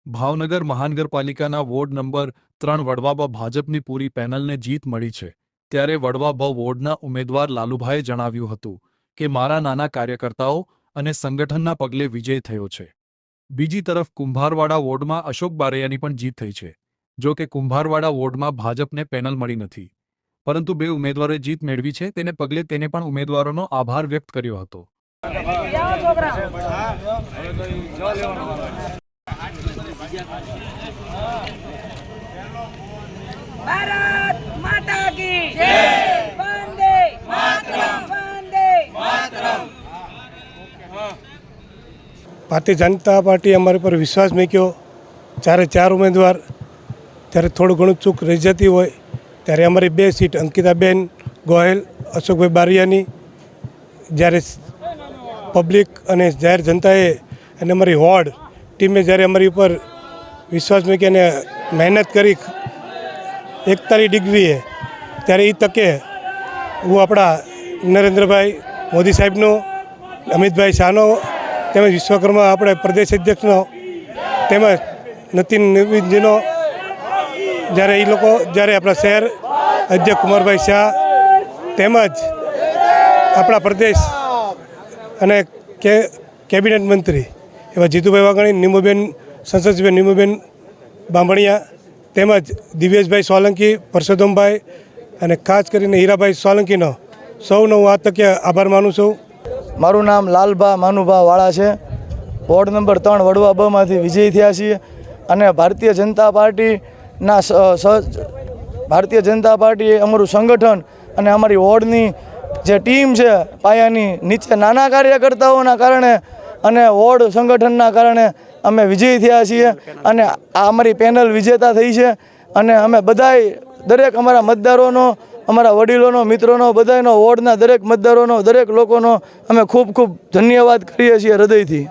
ભાવનગર મહાનગરપાલિકાના ward number 3 વડવાબા ભાજપની પૂરી પેનલને જીત મળી છે ત્યારે વડવાબા વોર્ડના ઉમેદવાર લાલુભાઈએ જણાવ્યું હતું કે મારા નાના કાર્યકર્તાઓ અને સંગઠનના પગલે વિજય થયો છે। બીજી તરફ કુંભારવાડા વોર્ડમાં અશોક બારૈયાની પણ જીત થઈ છે। જો કે કુંભારવાડા વોર્ડમાં ભાજપને પેનલ મળી નથી, પરંતુ બે ઉમેદવારોએ જીત મેળવી છે, તેને પગલે તેને પણ ઉમેદવારોનો આભાર વ્યક્ત કર્યો હતો। भारत माता की जय, वंदे मातरम, वंदे मातरम। भारतीय जनता पार्टी अमरी पर विश्वास मूक्यो। चारे चार उम्मीदवार त्यारे थोड़ू घणुं चूक रही जती होय त्यारे अमरी बे सीट अंकिताबेन गोयल, अशोकभाई बारियानी, જ્યારે પબ્લિક અને જાહેર જનતાએ અને અમારી વોર્ડ ટીમે જ્યારે અમારી ઉપર વિશ્વાસ મૂકી અને મહેનત કરી 41 ડિગ્રીએ, ત્યારે એ તકે હું આપણા નરેન્દ્રભાઈ મોદી સાહેબનો, અમિતભાઈ શાહનો તેમજ વિશ્વકર્મા આપણે પ્રદેશ અધ્યક્ષનો તેમજ નીતિન નવીનજીનો, જ્યારે એ લોકો જ્યારે આપણા શહેર અધ્યક્ષ કુમારભાઈ શાહ તેમજ આપણા પ્રદેશ અને કેબિનેટ મંત્રી એવા જીતુભાઈ વાઘાણી, નીમુબેન સંસદસભ્ય નીમુબેન બાંભણિયા તેમજ દિવ્યેશભાઈ સોલંકી, પરસોત્તમભાઈ અને ખાસ કરીને હીરાભાઈ સોલંકીનો સૌનો હું આ તકે આભાર માનું છું। મારું નામ લાલભા માનુભા વાળા છે। વોર્ડ નંબર 3 વડવા બમાંથી વિજયી થયા છીએ અને ભારતીય જનતા પાર્ટી અમારું સંગઠન અને અમારી વોર્ડની જે ટીમ છે પાયાની નીચે નાના કાર્યકર્તાઓના કારણે અને વોર્ડ સંગઠનના કારણે અમે વિજયી થયા છીએ અને આ અમારી પેનલ વિજેતા થઈ છે અને અમે બધાય દરેક અમારા મતદારોનો, અમારા વડીલોનો, મિત્રોનો, બધાનો, વોર્ડના દરેક મતદારોનો, દરેક લોકોનો અમે ખૂબ ખૂબ ધન્યવાદ કરીએ છીએ હૃદયથી।